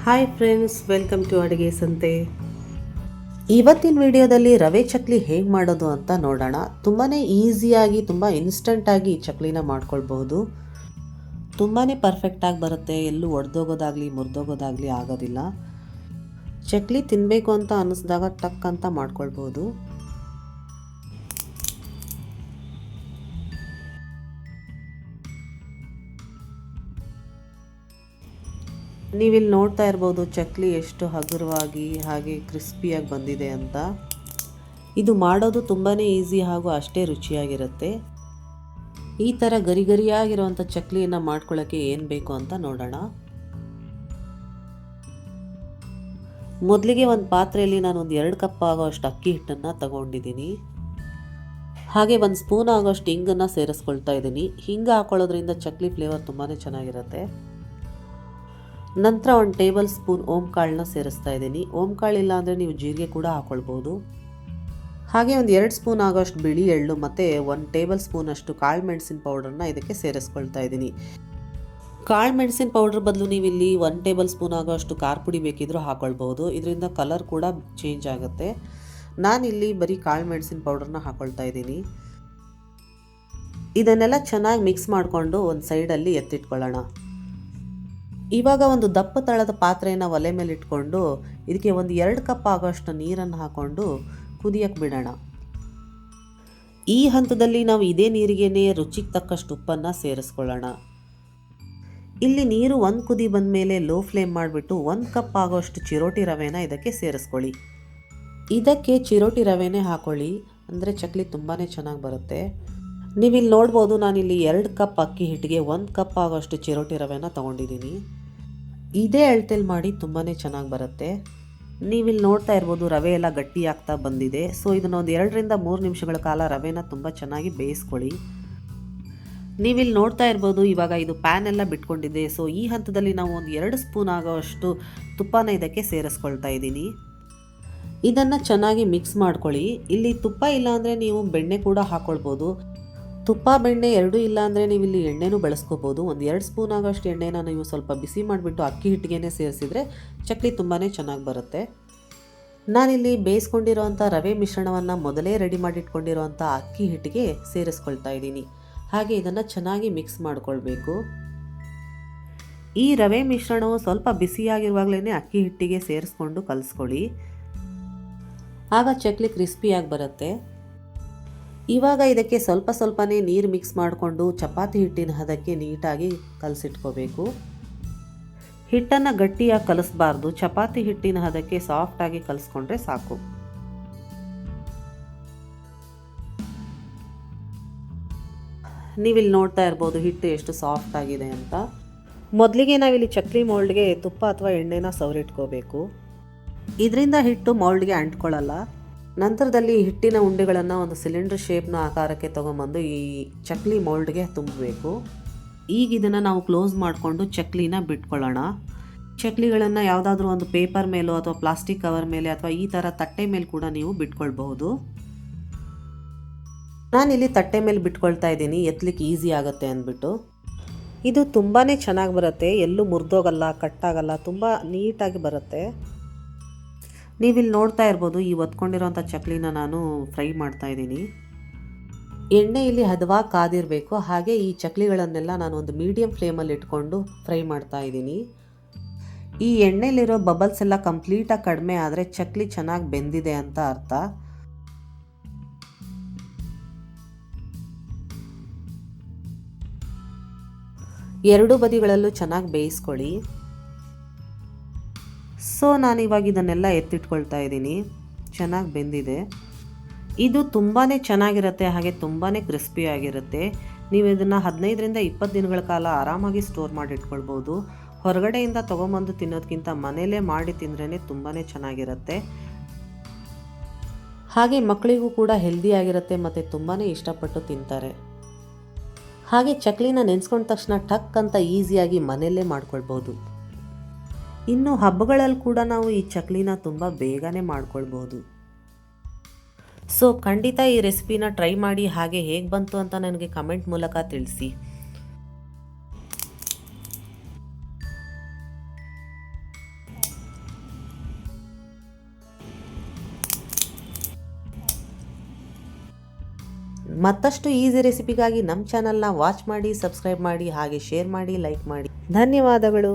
Hi friends, welcome to ಅಡುಗೆ ಸಂತೆ. ಇವತ್ತಿನ ವಿಡಿಯೋದಲ್ಲಿ ರವೆ ಚಕ್ಲಿ ಹೇಗೆ ಮಾಡೋದು ಅಂತ ನೋಡೋಣ. ತುಂಬಾ ಈಸಿಯಾಗಿ ತುಂಬ ಇನ್ಸ್ಟಂಟಾಗಿ ಈ ಚಕ್ಲಿನ ಮಾಡ್ಕೊಳ್ಬಹುದು. ತುಂಬಾ ಪರ್ಫೆಕ್ಟಾಗಿ ಬರುತ್ತೆ. ಎಲ್ಲೂ ಒಡೆದೋಗೋದಾಗಲಿ ಮುರಿದೋಗೋದಾಗಲಿ ಆಗೋದಿಲ್ಲ. ಚಕ್ಲಿ ತಿನ್ನಬೇಕು ಅಂತ ಅನ್ನಿಸ್ದಾಗ ಟಕ್ ಅಂತ ಮಾಡ್ಕೊಳ್ಬೋದು. ನೀವಿಲ್ಲಿ ನೋಡ್ತಾ ಇರ್ಬೋದು ಚಕ್ಲಿ ಎಷ್ಟು ಹಗುರವಾಗಿ ಹಾಗೆ ಕ್ರಿಸ್ಪಿಯಾಗಿ ಬಂದಿದೆ ಅಂತ. ಇದು ಮಾಡೋದು ತುಂಬಾ ಈಸಿ ಹಾಗೂ ಅಷ್ಟೇ ರುಚಿಯಾಗಿರುತ್ತೆ. ಈ ಥರ ಗರಿ ಗರಿಯಾಗಿರುವಂಥ ಚಕ್ಲಿಯನ್ನು ಮಾಡ್ಕೊಳ್ಳೋಕ್ಕೆ ಏನು ಬೇಕು ಅಂತ ನೋಡೋಣ. ಮೊದಲಿಗೆ ಒಂದು ಪಾತ್ರೆಯಲ್ಲಿ ನಾನು ಒಂದು 2 ಕಪ್ ಆಗೋಷ್ಟು ಅಕ್ಕಿ ಹಿಟ್ಟನ್ನು ತಗೊಂಡಿದ್ದೀನಿ. ಹಾಗೆ 1 ಸ್ಪೂನ್ ಆಗೋಷ್ಟು ಹಿಂಗನ್ನು ಸೇರಿಸ್ಕೊಳ್ತಾ ಇದ್ದೀನಿ. ಹಿಂಗೆ ಹಾಕೊಳ್ಳೋದ್ರಿಂದ ಚಕ್ಲಿ ಫ್ಲೇವರ್ ತುಂಬಾ ಚೆನ್ನಾಗಿರುತ್ತೆ. ನಂತರ 1 ಟೇಬಲ್ ಸ್ಪೂನ್ ಓಂಕಾಳನ್ನ ಸೇರಿಸ್ತಾ ಇದ್ದೀನಿ. ಓಂಕಾಳು ಇಲ್ಲ ಅಂದರೆ ನೀವು ಜೀರಿಗೆ ಕೂಡ ಹಾಕ್ಕೊಳ್ಬೋದು. ಹಾಗೆ ಒಂದು 2 ಸ್ಪೂನ್ ಆಗೋಷ್ಟು ಬಿಳಿ ಎಳ್ಳು ಮತ್ತು 1 ಟೇಬಲ್ ಸ್ಪೂನ್ ಅಷ್ಟು ಕಾಳು ಮೆಣಸಿನ ಪೌಡರ್ನ ಇದಕ್ಕೆ ಸೇರಿಸ್ಕೊಳ್ತಾ ಇದ್ದೀನಿ. ಕಾಳು ಮೆಣಸಿನ ಪೌಡ್ರ್ ಬದಲು ನೀವು ಇಲ್ಲಿ 1 ಟೇಬಲ್ ಸ್ಪೂನ್ ಆಗೋಷ್ಟು ಖಾರ ಪುಡಿ ಬೇಕಿದ್ರೂ ಹಾಕ್ಕೊಳ್ಬೋದು. ಇದರಿಂದ ಕಲರ್ ಕೂಡ ಚೇಂಜ್ ಆಗುತ್ತೆ. ನಾನಿಲ್ಲಿ ಬರೀ ಕಾಳು ಮೆಣಸಿನ ಪೌಡರ್ನ ಹಾಕ್ಕೊಳ್ತಾ ಇದ್ದೀನಿ. ಇದನ್ನೆಲ್ಲ ಚೆನ್ನಾಗಿ ಮಿಕ್ಸ್ ಮಾಡಿಕೊಂಡು ಒಂದು ಸೈಡಲ್ಲಿ ಎತ್ತಿಟ್ಕೊಳ್ಳೋಣ. ಇವಾಗ ಒಂದು ದಪ್ಪ ತಳದ ಪಾತ್ರೆಯನ್ನು ಒಲೆ ಮೇಲೆ ಇಟ್ಕೊಂಡು ಇದಕ್ಕೆ ಒಂದು 2 ಕಪ್ ಆಗೋಷ್ಟು ನೀರನ್ನು ಹಾಕ್ಕೊಂಡು ಕುದಿಯಕ್ಕೆ ಬಿಡೋಣ. ಈ ಹಂತದಲ್ಲಿ ನಾವು ಇದೇ ನೀರಿಗೇನೆ ರುಚಿಗೆ ತಕ್ಕಷ್ಟು ಉಪ್ಪನ್ನು ಸೇರಿಸ್ಕೊಳ್ಳೋಣ. ಇಲ್ಲಿ ನೀರು 1 ಕುದಿ ಬಂದ ಮೇಲೆ ಲೋ ಫ್ಲೇಮ್ ಮಾಡಿಬಿಟ್ಟು 1 ಕಪ್ ಆಗೋಷ್ಟು ಚಿರೋಟಿ ರವೆನ ಇದಕ್ಕೆ ಸೇರಿಸ್ಕೊಳ್ಳಿ. ಇದಕ್ಕೆ ಚಿರೋಟಿ ರವೆನೇ ಹಾಕೊಳ್ಳಿ, ಅಂದರೆ ಚಕ್ಲಿ ತುಂಬಾ ಚೆನ್ನಾಗಿ ಬರುತ್ತೆ. ನೀವಿಲ್ಲಿ ನೋಡ್ಬೋದು, ನಾನಿಲ್ಲಿ 2 ಕಪ್ ಅಕ್ಕಿ ಹಿಟ್ಟಿಗೆ 1 ಕಪ್ ಆಗೋಷ್ಟು ಚಿರೋಟಿ ರವೆನ ತೊಗೊಂಡಿದ್ದೀನಿ. ಇದೇ ಅಳತೆಯಲ್ಲಿ ಮಾಡಿ ತುಂಬಾ ಚೆನ್ನಾಗಿ ಬರುತ್ತೆ. ನೀವಿಲ್ಲಿ ನೋಡ್ತಾ ಇರ್ಬೋದು ರವೆ ಎಲ್ಲ ಗಟ್ಟಿ ಆಗ್ತಾ ಬಂದಿದೆ. ಸೊ ಇದನ್ನು ಒಂದು 2 ರಿಂದ 3 ನಿಮಿಷಗಳ ಕಾಲ ರವೆನ ತುಂಬ ಚೆನ್ನಾಗಿ ಬೇಯಿಸ್ಕೊಳ್ಳಿ. ನೀವಿಲ್ಲಿ ನೋಡ್ತಾ ಇರ್ಬೋದು ಇವಾಗ ಇದು ಪ್ಯಾನ್ ಎಲ್ಲ ಬಿಟ್ಕೊಂಡಿದೆ. ಸೊ ಈ ಹಂತದಲ್ಲಿ ನಾವು ಒಂದು 2 ಸ್ಪೂನ್ ಆಗೋಷ್ಟು ತುಪ್ಪನ ಇದಕ್ಕೆ ಸೇರಿಸ್ಕೊಳ್ತಾ ಇದ್ದೀನಿ. ಇದನ್ನು ಚೆನ್ನಾಗಿ ಮಿಕ್ಸ್ ಮಾಡ್ಕೊಳ್ಳಿ. ಇಲ್ಲಿ ತುಪ್ಪ ಇಲ್ಲ ಅಂದರೆ ನೀವು ಬೆಣ್ಣೆ ಕೂಡ ಹಾಕ್ಕೊಳ್ಬೋದು. ತುಪ್ಪ ಬೆಣ್ಣೆ ಎರಡೂ ಇಲ್ಲ ಅಂದರೆ ನೀವು ಇಲ್ಲಿ ಎಣ್ಣೆನೂ ಬಳಸ್ಕೋಬೋದು. ಒಂದು 2 ಸ್ಪೂನ್ ಆಗೋಷ್ಟು ಎಣ್ಣೆನ ನೀವು ಸ್ವಲ್ಪ ಬಿಸಿ ಮಾಡಿಬಿಟ್ಟು ಅಕ್ಕಿ ಹಿಟ್ಟಿಗೆ ಸೇರಿಸಿದರೆ ಚಕ್ಲಿ ತುಂಬಾ ಚೆನ್ನಾಗಿ ಬರುತ್ತೆ. ನಾನಿಲ್ಲಿ ಬೇಯಿಸ್ಕೊಂಡಿರೋವಂಥ ರವೆ ಮಿಶ್ರಣವನ್ನು ಮೊದಲೇ ರೆಡಿ ಮಾಡಿಟ್ಕೊಂಡಿರೋವಂಥ ಅಕ್ಕಿ ಹಿಟ್ಟಿಗೆ ಸೇರಿಸ್ಕೊಳ್ತಾ ಇದ್ದೀನಿ. ಹಾಗೆ ಇದನ್ನು ಚೆನ್ನಾಗಿ ಮಿಕ್ಸ್ ಮಾಡಿಕೊಳ್ಬೇಕು. ಈ ರವೆ ಮಿಶ್ರಣವು ಸ್ವಲ್ಪ ಬಿಸಿಯಾಗಿರುವಾಗಲೇ ಅಕ್ಕಿ ಹಿಟ್ಟಿಗೆ ಸೇರಿಸ್ಕೊಂಡು ಕಲಿಸ್ಕೊಳ್ಳಿ. ಆಗ ಚಕ್ಲಿ ಕ್ರಿಸ್ಪಿಯಾಗಿ ಬರುತ್ತೆ. ಇವಾಗ ಇದಕ್ಕೆ ಸ್ವಲ್ಪ ಸ್ವಲ್ಪನೇ ನೀರು ಮಿಕ್ಸ್ ಮಾಡಿಕೊಂಡು ಚಪಾತಿ ಹಿಟ್ಟಿನ ಹದಕ್ಕೆ ನೀಟಾಗಿ ಕಲಸಿಟ್ಕೋಬೇಕು. ಹಿಟ್ಟನ್ನು ಗಟ್ಟಿಯಾಗಿ ಕಲಿಸ್ಬಾರ್ದು, ಚಪಾತಿ ಹಿಟ್ಟಿನ ಹದಕ್ಕೆ ಸಾಫ್ಟಾಗಿ ಕಲಿಸ್ಕೊಂಡ್ರೆ ಸಾಕು. ನೀವಿಲ್ಲಿ ನೋಡ್ತಾ ಇರ್ಬೋದು ಹಿಟ್ಟು ಎಷ್ಟು ಸಾಫ್ಟ್ ಆಗಿದೆ ಅಂತ. ಮೊದಲಿಗೆ ನಾವಿಲ್ಲಿ ಚಕ್ಲಿ ಮೋಲ್ಡ್ಗೆ ತುಪ್ಪ ಅಥವಾ ಎಣ್ಣೆನ ಸವರಿಟ್ಕೋಬೇಕು. ಇದರಿಂದ ಹಿಟ್ಟು ಮೋಲ್ಡ್ಗೆ ಅಂಟ್ಕೊಳ್ಳಲ್ಲ. ನಂತರದಲ್ಲಿ ಹಿಟ್ಟಿನ ಉಂಡೆಗಳನ್ನು ಒಂದು ಸಿಲಿಂಡರ್ ಶೇಪ್ನ ಆಕಾರಕ್ಕೆ ತೊಗೊಂಬಂದು ಈ ಚಕ್ಲಿ ಮೋಲ್ಡ್ಗೆ ತುಂಬಬೇಕು. ಈಗ ಇದನ್ನು ನಾವು ಕ್ಲೋಸ್ ಮಾಡಿಕೊಂಡು ಚಕ್ಲಿನ ಬಿಟ್ಕೊಳ್ಳೋಣ. ಚಕ್ಲಿಗಳನ್ನು ಯಾವುದಾದ್ರೂ ಒಂದು ಪೇಪರ್ ಮೇಲೋ ಅಥವಾ ಪ್ಲಾಸ್ಟಿಕ್ ಕವರ್ ಮೇಲೆ ಅಥವಾ ಈ ಥರ ತಟ್ಟೆ ಮೇಲೆ ಕೂಡ ನೀವು ಬಿಟ್ಕೊಳ್ಬಹುದು. ನಾನಿಲ್ಲಿ ತಟ್ಟೆ ಮೇಲೆ ಬಿಟ್ಕೊಳ್ತಾ ಇದ್ದೀನಿ, ಎತ್ತಲಿಕ್ಕೆ ಈಸಿ ಆಗುತ್ತೆ ಅಂದ್ಬಿಟ್ಟು. ಇದು ತುಂಬಾ ಚೆನ್ನಾಗಿ ಬರುತ್ತೆ, ಎಲ್ಲೂ ಮುರಿದೋಗಲ್ಲ, ಕಟ್ಟಾಗಲ್ಲ, ತುಂಬ ನೀಟಾಗಿ ಬರುತ್ತೆ. ನೀವಿಲ್ಲಿ ನೋಡ್ತಾ ಇರ್ಬೋದು ಈ ಒತ್ಕೊಂಡಿರೋಂಥ ಚಕ್ಲಿನ ನಾನು ಫ್ರೈ ಮಾಡ್ತಾ ಇದ್ದೀನಿ. ಎಣ್ಣೆ ಇಲ್ಲಿ ಹದವಾಗಿ ಕಾದಿರಬೇಕು. ಹಾಗೆ ಈ ಚಕ್ಲಿಗಳನ್ನೆಲ್ಲ ನಾನು ಒಂದು ಮೀಡಿಯಮ್ ಫ್ಲೇಮಲ್ಲಿ ಇಟ್ಕೊಂಡು ಫ್ರೈ ಮಾಡ್ತಾ ಇದ್ದೀನಿ. ಈ ಎಣ್ಣೆಲಿರೋ ಬಬಲ್ಸ್ ಎಲ್ಲ ಕಂಪ್ಲೀಟಾಗಿ ಕಡಿಮೆ ಆದರೆ ಚಕ್ಲಿ ಚೆನ್ನಾಗಿ ಬೆಂದಿದೆ ಅಂತ ಅರ್ಥ. ಎರಡೂ ಬದಿಗಳಲ್ಲೂ ಚೆನ್ನಾಗಿ ಬೇಯಿಸ್ಕೊಳ್ಳಿ. ಸೊ ನಾನಿವಾಗ ಇದನ್ನೆಲ್ಲ ಎತ್ತಿಟ್ಕೊಳ್ತಾ ಇದ್ದೀನಿ. ಚೆನ್ನಾಗಿ ಬೆಂದಿದೆ. ಇದು ತುಂಬಾ ಚೆನ್ನಾಗಿರುತ್ತೆ, ಹಾಗೆ ತುಂಬಾ ಕ್ರಿಸ್ಪಿಯಾಗಿರುತ್ತೆ. ನೀವು ಇದನ್ನು 15 ರಿಂದ 20 ದಿನಗಳ ಕಾಲ ಆರಾಮಾಗಿ ಸ್ಟೋರ್ ಮಾಡಿ ಇಟ್ಕೊಳ್ಬೋದು. ಹೊರಗಡೆಯಿಂದ ತೊಗೊಂಬಂದು ತಿನ್ನೋದಕ್ಕಿಂತ ಮನೆಯಲ್ಲೇ ಮಾಡಿ ತಿಂದ್ರೇ ತುಂಬಾ ಚೆನ್ನಾಗಿರುತ್ತೆ. ಹಾಗೆ ಮಕ್ಕಳಿಗೂ ಕೂಡ ಹೆಲ್ದಿಯಾಗಿರುತ್ತೆ ಮತ್ತು ತುಂಬಾ ಇಷ್ಟಪಟ್ಟು ತಿಂತಾರೆ. ಹಾಗೆ ಚಕ್ಲಿನ ನೆನೆಸ್ಕೊಂಡ ತಕ್ಷಣ ಟಕ್ ಅಂತ ಈಸಿಯಾಗಿ ಮನೆಯಲ್ಲೇ ಮಾಡ್ಕೊಳ್ಬೋದು. ಇನ್ನು ಹಬ್ಬಗಳಲ್ಲಿ ಕೂಡ ನಾವು ಈ ಚಕ್ಲಿನ ತುಂಬ ಬೇಗನೆ ಮಾಡ್ಕೊಳ್ಬೋದು. ಸೊ ಖಂಡಿತ ಈ ರೆಸಿಪಿನ ಟ್ರೈ ಮಾಡಿ, ಹಾಗೆ ಹೇಗೆ ಬಂತು ಅಂತ ನನಗೆ ಕಮೆಂಟ್ ಮೂಲಕ ತಿಳಿಸಿ. ಮತ್ತಷ್ಟು ಈಸಿ ರೆಸಿಪಿಗಾಗಿ ನಮ್ಮ ಚಾನಲ್ನ ವಾಚ್ ಮಾಡಿ, ಸಬ್ಸ್ಕ್ರೈಬ್ ಮಾಡಿ, ಹಾಗೆ ಶೇರ್ ಮಾಡಿ, ಲೈಕ್ ಮಾಡಿ. ಧನ್ಯವಾದಗಳು.